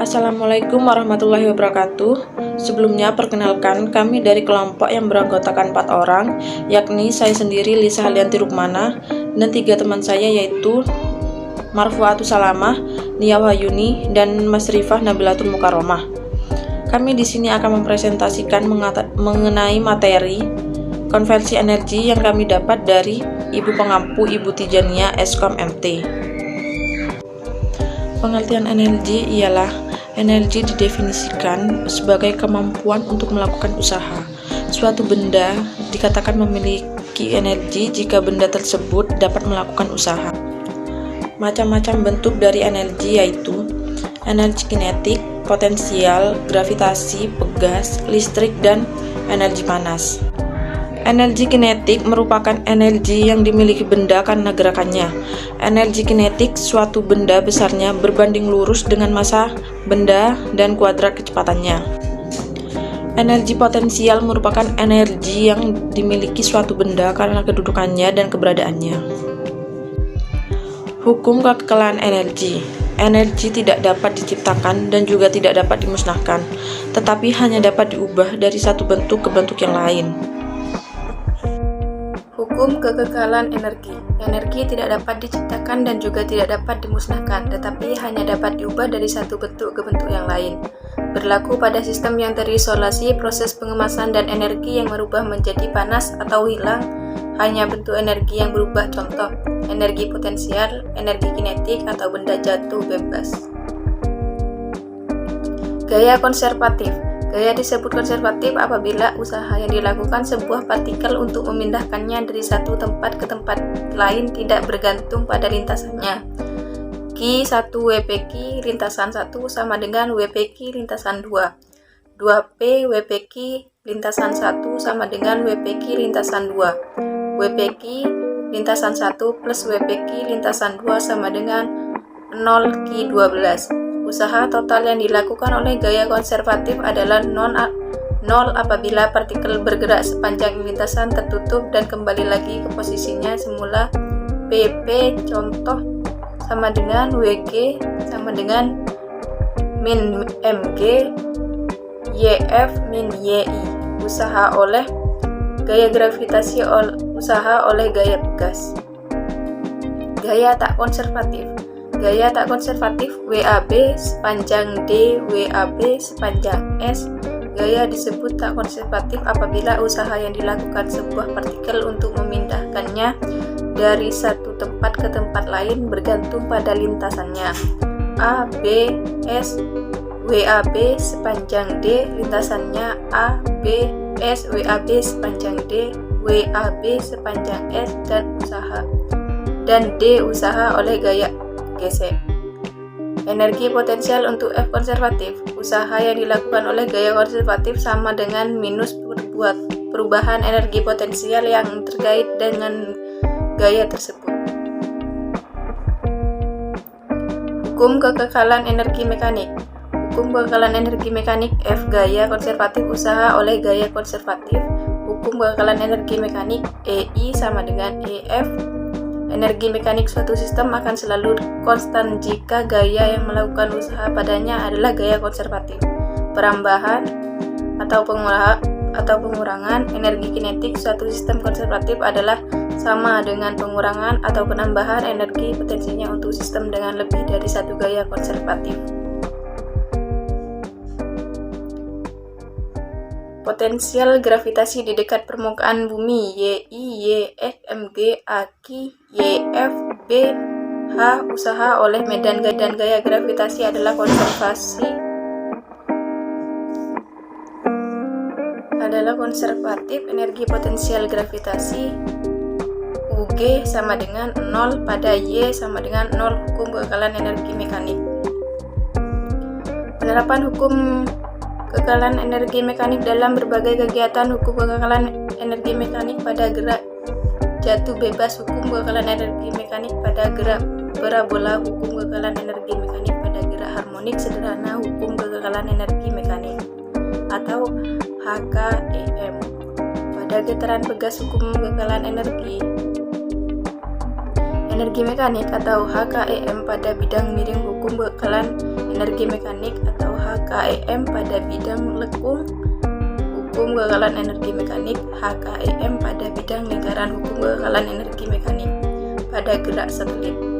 Assalamualaikum warahmatullahi wabarakatuh. Sebelumnya perkenalkan, kami dari kelompok yang beranggotakan 4 orang, yakni saya sendiri Lisa Halianti Rukmana dan 3 teman saya yaitu Marfuatus Salamah, Nia Wahyuni, dan Mas Rifah Nabilatul Mukaromah. Kami di sini akan mempresentasikan mengenai materi konversi energi yang kami dapat dari Ibu Pengampu Ibu Tijania Eskom MT. Pengertian energi ialah energi didefinisikan sebagai kemampuan untuk melakukan usaha. Suatu benda dikatakan memiliki energi jika benda tersebut dapat melakukan usaha. Macam-macam bentuk dari energi yaitu energi kinetik, potensial, gravitasi, pegas, listrik, dan energi panas. Energi kinetik merupakan energi yang dimiliki benda karena gerakannya. Energi kinetik suatu benda besarnya berbanding lurus dengan massa benda dan kuadrat kecepatannya. Energi potensial merupakan energi yang dimiliki suatu benda karena kedudukannya dan keberadaannya. Hukum kekekalan energi. Energi tidak dapat diciptakan dan juga tidak dapat dimusnahkan, tetapi hanya dapat diubah dari satu bentuk ke bentuk yang lain. Hukum kekekalan energi. Energi tidak dapat diciptakan dan juga tidak dapat dimusnahkan, tetapi hanya dapat diubah dari satu bentuk ke bentuk yang lain. Berlaku pada sistem yang terisolasi, proses pengemasan dan energi yang merubah menjadi panas atau hilang hanya bentuk energi yang berubah, contoh energi potensial, energi kinetik, atau benda jatuh bebas. Gaya konservatif. Gaya disebut konservatif apabila usaha yang dilakukan sebuah partikel untuk memindahkannya dari satu tempat ke tempat lain tidak bergantung pada lintasannya. Q1 WPQ lintasan 1 sama dengan WPQ lintasan 2. 2P WPQ lintasan 1 sama dengan WPQ lintasan 2. WPQ lintasan 1 plus WPQ lintasan 2 sama dengan 0Q12. Usaha total yang dilakukan oleh gaya konservatif adalah nol apabila partikel bergerak sepanjang lintasan tertutup dan kembali lagi ke posisinya semula. PP contoh sama dengan WG sama dengan min MG, YF min YI. Usaha oleh gaya gravitasi usaha oleh gaya pegas. Gaya tak konservatif. Gaya tak konservatif WAB sepanjang D, WAB sepanjang S. Gaya disebut tak konservatif apabila usaha yang dilakukan sebuah partikel untuk memindahkannya dari satu tempat ke tempat lain bergantung pada lintasannya. A, B, S, WAB sepanjang D, lintasannya A, B, S, WAB sepanjang D, WAB sepanjang S, dan D usaha oleh gaya gesek. Energi potensial untuk F konservatif. Usaha yang dilakukan oleh gaya konservatif sama dengan minus perubahan energi potensial yang terkait dengan gaya tersebut. Hukum kekekalan energi mekanik. Hukum kekekalan energi mekanik F gaya konservatif usaha oleh gaya konservatif. Hukum kekekalan energi mekanik EI sama dengan EF. Energi mekanik suatu sistem akan selalu konstan jika gaya yang melakukan usaha padanya adalah gaya konservatif. Perambahan atau pengurangan energi kinetik suatu sistem konservatif adalah sama dengan pengurangan atau penambahan energi potensinya untuk sistem dengan lebih dari satu gaya konservatif. Potensial gravitasi di dekat permukaan bumi YI, YF, MG, AK, YF, B, H usaha oleh medan dan gaya gravitasi adalah konservatif. Energi potensial gravitasi UG sama dengan 0 pada Y sama dengan 0. Hukum kekekalan energi mekanik. Penerapan hukum kekekalan energi mekanik dalam berbagai kegiatan. Hukum kekekalan energi mekanik pada gerak jatuh bebas. Hukum kekekalan energi mekanik pada gerak parabola. Hukum kekekalan energi mekanik pada gerak harmonik sederhana. Hukum kekekalan energi mekanik atau HKEM pada getaran pegas. Hukum kekekalan energi. energi mekanik atau HKEM pada bidang miring hukum bekalan energi mekanik atau HKEM pada bidang lekung hukum bekalan energi mekanik, HKEM pada bidang lingkaran hukum bekalan energi mekanik pada gerak satelit.